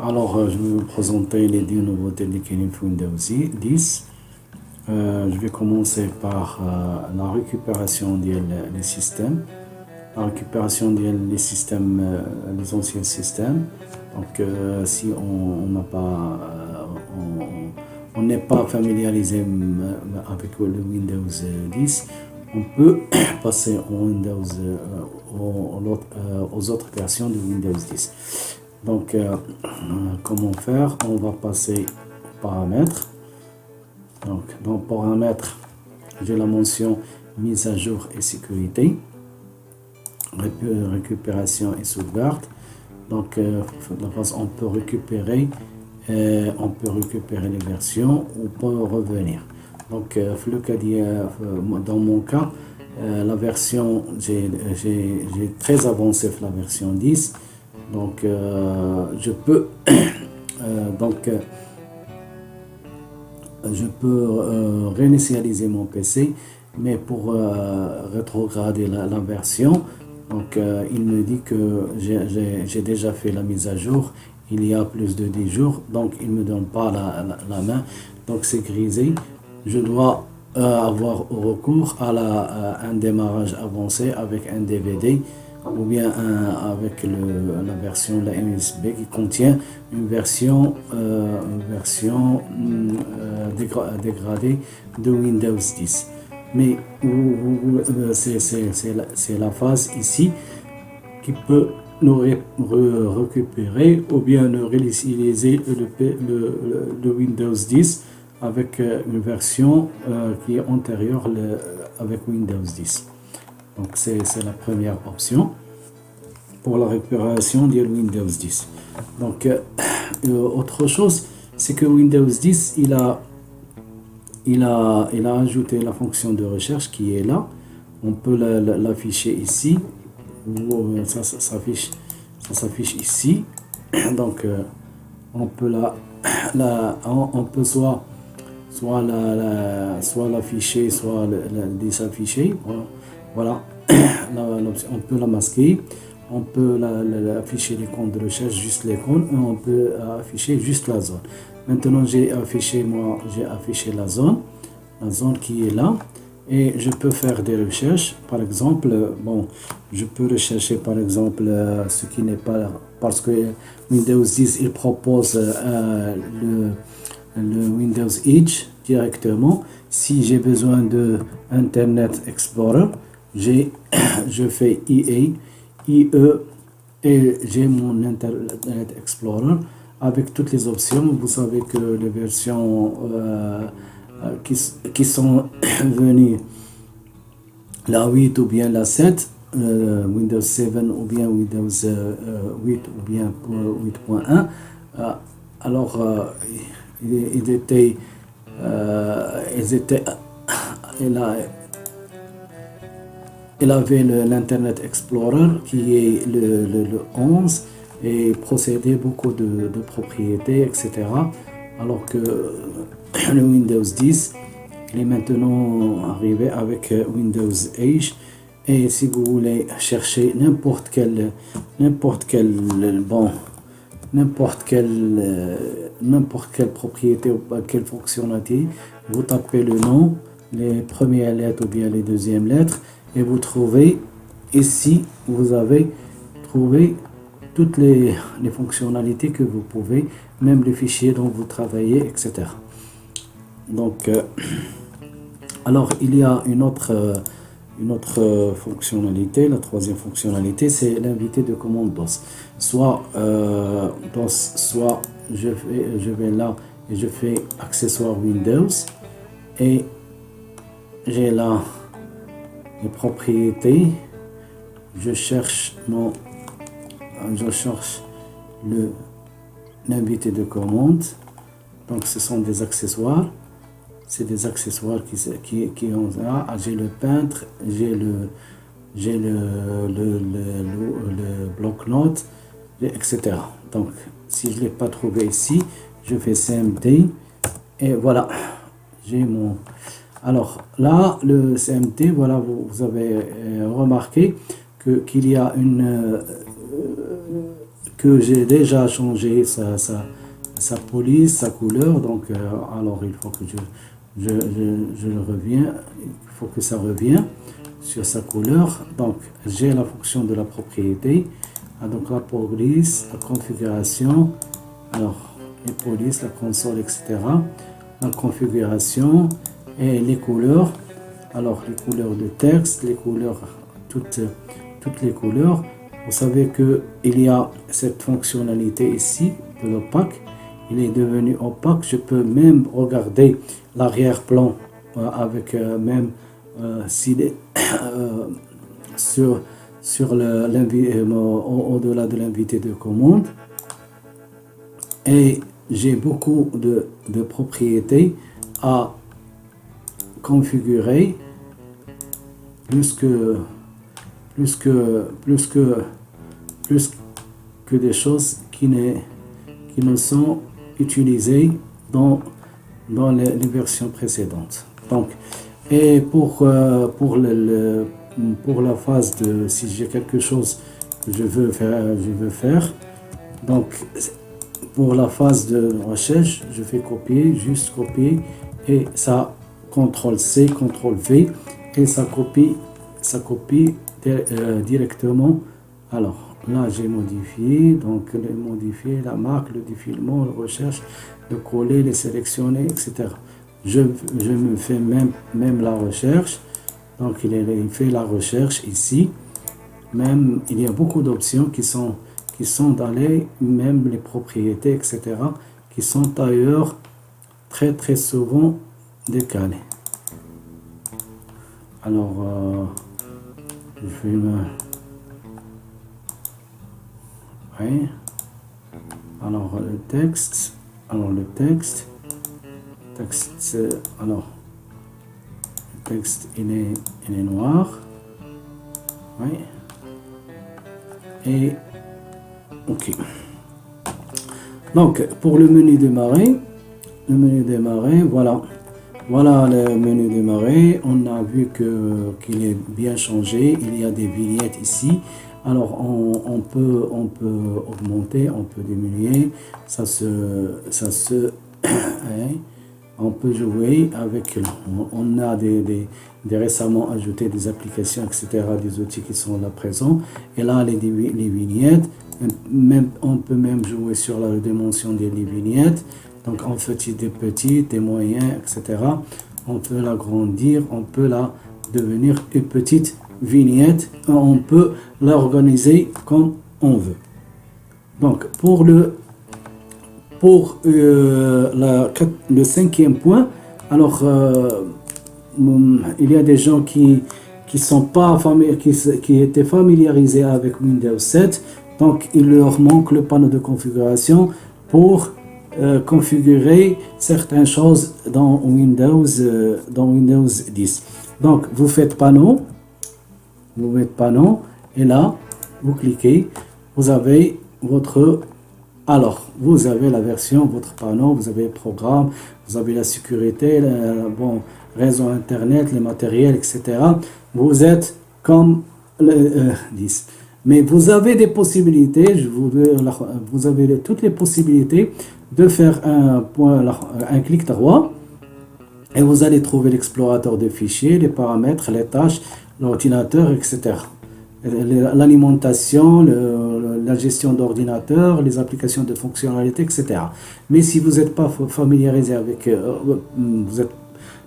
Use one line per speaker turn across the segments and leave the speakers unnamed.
Alors, je vais vous présenter les deux nouveautés de Windows 10. Je vais commencer par la récupération des systèmes. La récupération des systèmes, des anciens systèmes. Donc, si on n'a pas, on n'est pas familiarisé avec le Windows 10, on peut passer aux autres versions de Windows 10. Donc, comment faire? On va passer aux paramètres. Donc, dans paramètres, j'ai la mention mise à jour et sécurité, récupération et sauvegarde. Donc, on peut récupérer les versions ou peut revenir. Donc, dans mon cas, la version, j'ai très avancé la version 10. Donc, je peux réinitialiser mon PC, mais pour rétrograder la version, donc il me dit que j'ai déjà fait la mise à jour il y a plus de 10 jours, donc il ne me donne pas la main, donc c'est grisé. Je dois avoir recours à un démarrage avancé avec un DVD ou bien avec la version de la USB qui contient une version dégradée de Windows 10. Mais c'est la phase ici qui peut nous récupérer ou bien nous réinitialiser le Windows 10 avec une version qui est antérieure avec Windows 10. Donc, c'est la première option pour la récupération de Windows 10. Donc, autre chose, c'est que Windows 10, il a ajouté la fonction de recherche qui est là. On peut l'afficher ici. Ça s'affiche ici. Donc, on peut on peut soit l'afficher, soit la désafficher. Voilà, on peut la masquer, on peut afficher l'icône de recherche, juste l'icône, et on peut afficher juste la zone. Maintenant, j'ai affiché la zone qui est là, et je peux faire des recherches. Par exemple, je peux rechercher par exemple ce qui n'est pas, parce que Windows 10 il propose le Windows Edge directement. Si j'ai besoin de Internet Explorer, je fais IE et j'ai mon Internet Explorer avec toutes les options. Vous savez que les versions qui sont venues, la 8 ou bien la 7, Windows 7 ou bien Windows 8 ou bien 8.1, alors ils étaient il avait l'Internet Explorer qui est le 11 et possédait beaucoup de propriétés, etc. Alors que le Windows 10, il est maintenant arrivé avec Windows Edge. Et si vous voulez chercher n'importe quelle propriété ou quelle fonctionnalité, vous tapez le nom, les premières lettres ou bien les deuxièmes lettres, et vous trouvez ici, vous avez trouvé toutes les fonctionnalités que vous pouvez, même les fichiers dont vous travaillez, etc. Donc, alors il y a une autre fonctionnalité, la troisième fonctionnalité, c'est l'invité de commande DOS. Soit je vais là et je fais accessoire Windows et j'ai là les propriétés. Je cherche l'invité de commande. Donc ce sont des accessoires. C'est des accessoires qui ont là. J'ai le peintre, j'ai le bloc-notes, etc. Donc, si je ne l'ai pas trouvé ici, je fais CMD et voilà, j'ai mon... Alors là, le CMD, voilà, vous avez remarqué qu'il y a que j'ai déjà changé sa police, sa couleur. Donc, alors il faut que je le reviens. Il faut que ça revienne sur sa couleur. Donc, j'ai la fonction de la propriété. Donc, la police, la configuration. Alors, les polices, la console, etc. La configuration et les couleurs. Alors, les couleurs de texte, les couleurs, toutes les couleurs. Vous savez qu'il y a cette fonctionnalité ici de l'opaque. Il est devenu opaque. Je peux même regarder l'arrière-plan avec même s'il est au-delà de l'invité de commande. Et j'ai beaucoup de propriétés à configurer plus que des choses qui ne sont utilisées dans les versions précédentes. Donc, et pour la phase de si j'ai quelque chose que je veux faire, donc pour la phase de recherche, je fais copier, juste copier, et ça CTRL-C, CTRL-V, et ça copie directement. Alors là, j'ai modifié, donc modifier la marque, le défilement, la recherche, le coller, les sélectionner, etc. Je me fais même la recherche. Donc il fait la recherche ici. Même il y a beaucoup d'options qui sont dans même les propriétés, etc., qui sont ailleurs très très souvent décalées. Alors je vais oui. Alors le texte, alors le texte, alors le texte il est noir, oui, et ok. Donc pour le menu démarrer, voilà le menu démarrer. On a vu qu'il est bien changé. Il y a des vignettes ici. Alors on peut augmenter, on peut diminuer. On peut jouer avec. On a des récemment ajouté des applications, etc., des outils qui sont là présents. Et là les vignettes. On peut même jouer sur la dimension des vignettes. Donc en fait des petites, des moyens, etc. On peut l'agrandir, on peut la devenir une petite vignette. On peut l'organiser comme on veut. Donc pour le 5e point, alors il y a des gens qui étaient familiarisés avec Windows 7. Donc, il leur manque le panneau de configuration pour configurer certaines choses dans Windows 10. Donc, vous faites panneau, et là, vous cliquez, vous avez vous avez la version, votre panneau, vous avez le programme, vous avez la sécurité, réseau Internet, les matériels, etc. Vous êtes comme le 10. Mais vous avez des possibilités, vous avez toutes les possibilités de faire un clic droit et vous allez trouver l'explorateur de fichiers, les paramètres, les tâches, l'ordinateur, etc. L'alimentation, la gestion d'ordinateur, les applications de fonctionnalités, etc. Mais si vous n'êtes pas familiarisé avec, vous n'êtes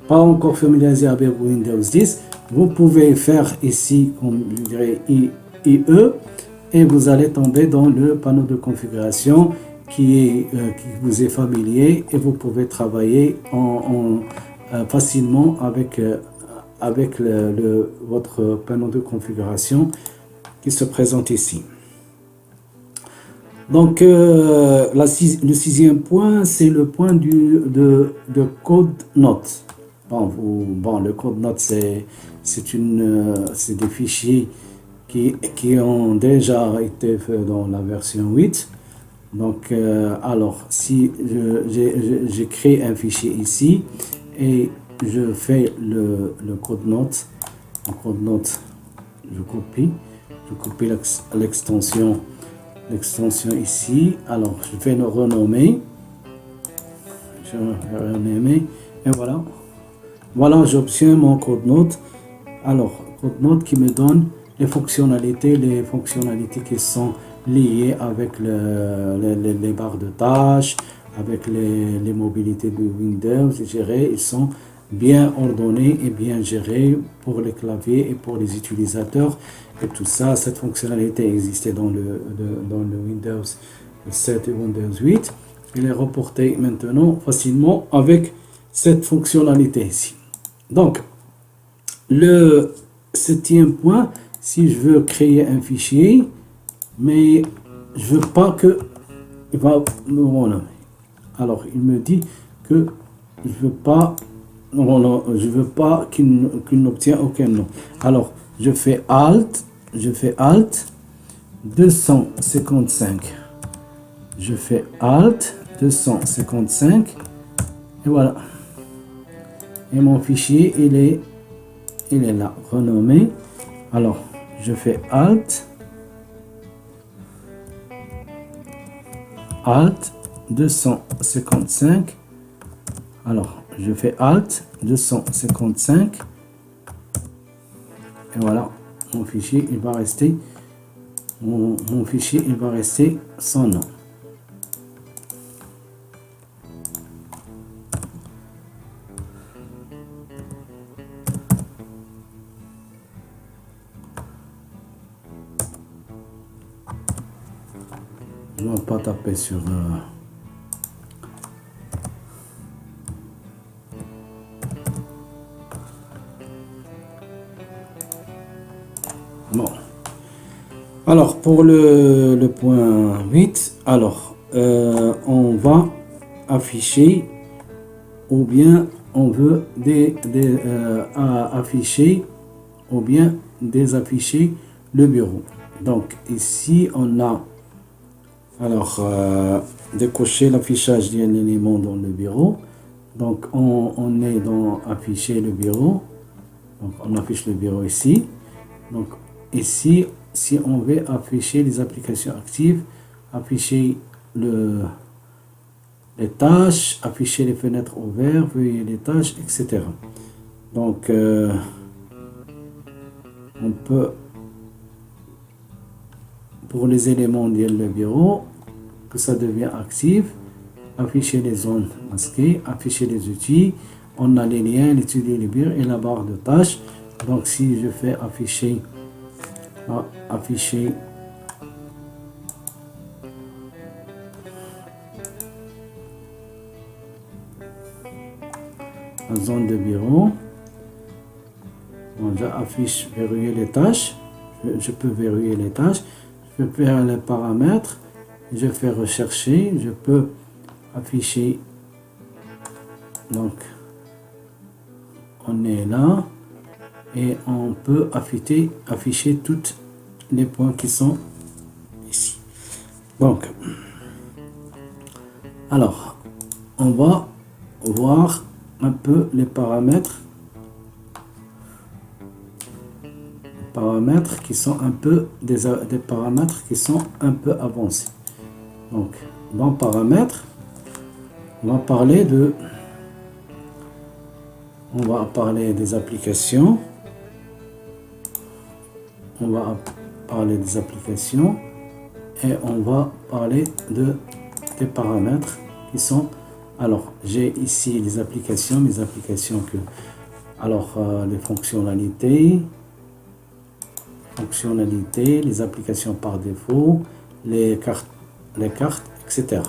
pas encore familiarisé avec Windows 10, vous pouvez faire ici, comme je dirais, IE, et vous allez tomber dans le panneau de configuration qui vous est familier, et vous pouvez travailler facilement avec votre panneau de configuration qui se présente ici. Donc le 6e point, c'est le point de code note. Le code note, c'est des fichiers qui ont déjà été faits dans la version 8. Donc, alors, si j'ai créé un fichier ici et je fais le code note, je copie l'extension l'extension ici. Alors, je vais le renommer. Je vais renommer. Et voilà. Voilà, j'obtiens mon code note. Alors, code note qui me donne les fonctionnalités qui sont liées avec les barres de tâches, avec les mobilités de Windows gérées. Ils sont bien ordonnés et bien gérés pour les claviers et pour les utilisateurs. Et tout ça, cette fonctionnalité existait dans le Windows 7 et Windows 8. Il est reporté maintenant facilement avec cette fonctionnalité ici. Donc, le septième point, si je veux créer un fichier, mais je veux pas que il va me renommer. Alors, il me dit que je veux pas, je veux pas qu'il n'obtient aucun nom. Alors, je fais Alt 255. Je fais Alt 255 et voilà. Et mon fichier, il est là, renommé. Alors, je fais Alt 255. Alors, je fais Alt 255. Et voilà, mon fichier, il va rester, mon fichier, il va rester sans nom. Je ne vais pas taper sur... Bon. Alors, pour le point 8, alors, on va afficher, ou bien on veut afficher, ou bien désafficher le bureau. Donc, ici, on a, alors, décocher l'affichage d'un élément dans le bureau. Donc, on est dans afficher le bureau. Donc, on affiche le bureau ici. Donc, ici, si on veut afficher les applications actives, afficher les tâches, afficher les fenêtres ouvertes, veuillez les tâches, etc. Donc, on peut, pour les éléments du bureau, que ça devient actif, afficher les zones masquées, afficher les outils, on a les liens, l'étude libre et la barre de tâches. Donc, si je fais afficher la zone de bureau, j'affiche verrouiller les tâches, je peux verrouiller les tâches, je peux faire les paramètres, je fais rechercher, je peux afficher, donc on est là et on peut afficher tous les points qui sont ici. Donc, alors, on va voir un peu les paramètres qui sont un peu des paramètres qui sont un peu avancés. Donc, dans paramètres, on va parler des applications. On va parler des applications et on va parler des paramètres qui sont... Alors, j'ai ici les applications, mes applications que... Alors, les fonctionnalités, les applications par défaut, les cartes, etc.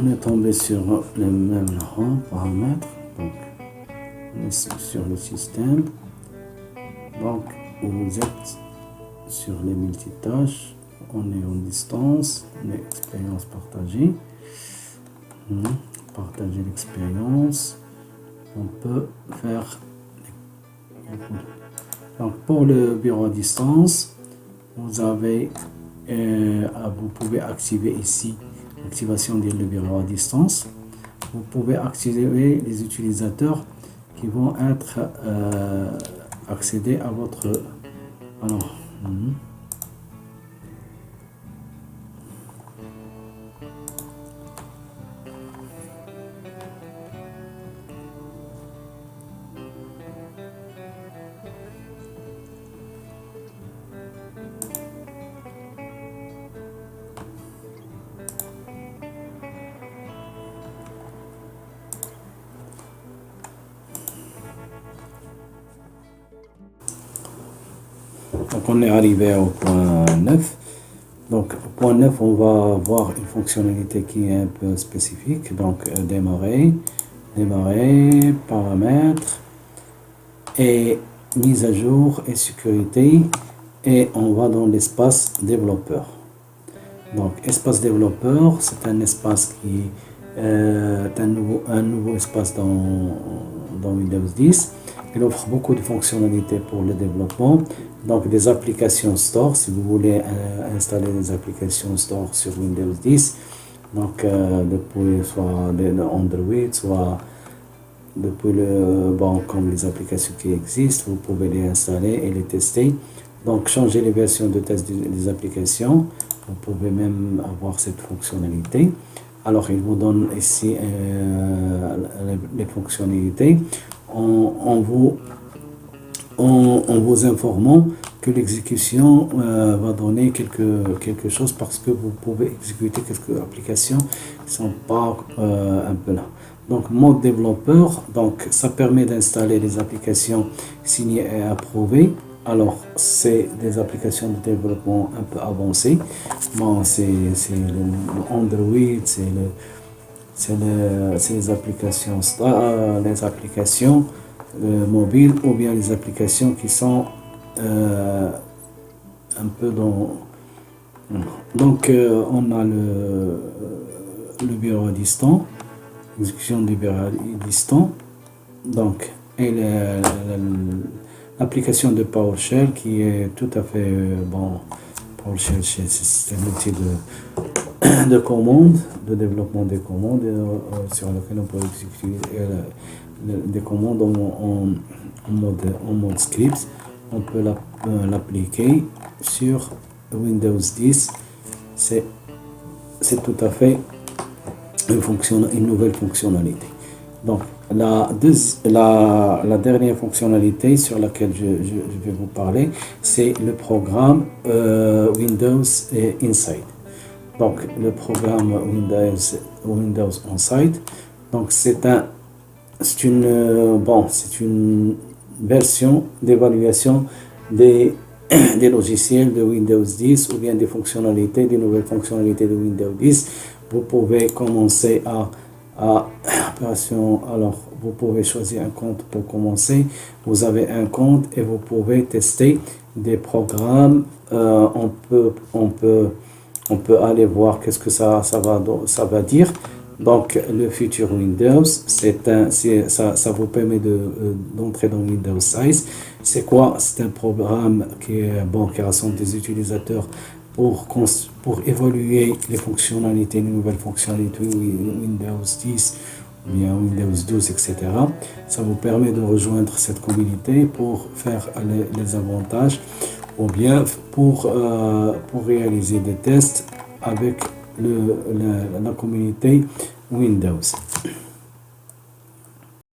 on est tombé sur les mêmes paramètres. Donc, on est sur le système. Donc, vous êtes sur les multitâches. On est en distance. On est expérience partagée. Partager l'expérience. On peut faire. Donc, pour le bureau à distance, vous avez, vous pouvez activer ici l'activation du bureau à distance. Vous pouvez activer les utilisateurs qui vont être accéder à votre. Alors, donc on est arrivé au point 9. Donc au point 9, on va voir une fonctionnalité qui est un peu spécifique. Donc démarrer, paramètres et mise à jour et sécurité. Et on va dans l'espace développeur. Donc espace développeur, c'est un espace qui est un nouveau espace dans Windows 10. Il offre beaucoup de fonctionnalités pour le développement. Donc des applications Store, si vous voulez installer des applications Store sur Windows 10. Donc depuis soit le Android, soit depuis comme les applications qui existent, vous pouvez les installer et les tester. Donc changer les versions de test des applications. Vous pouvez même avoir cette fonctionnalité. Alors il vous donne ici les fonctionnalités en vous informant que l'exécution va donner quelque chose parce que vous pouvez exécuter quelques applications qui ne sont pas un peu là. Donc mode développeur, donc ça permet d'installer les applications signées et approuvées. Alors c'est des applications de développement un peu avancées. Bon, c'est le Android, c'est les applications mobiles ou bien les applications qui sont un peu dans. Donc on a le bureau à distance, exécution du bureau à distance. Donc et l'application de PowerShell qui est tout à fait bon. PowerShell, c'est un outil de commande, de développement des commandes sur lequel on peut exécuter des commandes en mode script. On peut l'appliquer sur Windows 10. C'est tout à fait une nouvelle fonctionnalité. Donc la dernière fonctionnalité sur laquelle je vais vous parler, c'est le programme Windows Insight. Donc le programme Windows Insight, donc c'est une version d'évaluation des logiciels de Windows 10 ou bien des nouvelles fonctionnalités de Windows 10. Vous pouvez commencer alors vous pouvez choisir un compte pour commencer. Vous avez un compte et vous pouvez tester des programmes. On peut aller voir qu'est-ce que ça va dire. Donc le futur Windows, ça vous permet d'entrer dans Windows 16. C'est quoi? C'est un programme qui rassemble des utilisateurs pour évaluer les fonctionnalités, les nouvelles fonctionnalités Windows 10 ou bien Windows 12, etc. Ça vous permet de rejoindre cette communauté pour faire les avantages ou bien pour réaliser des tests avec la communauté Windows.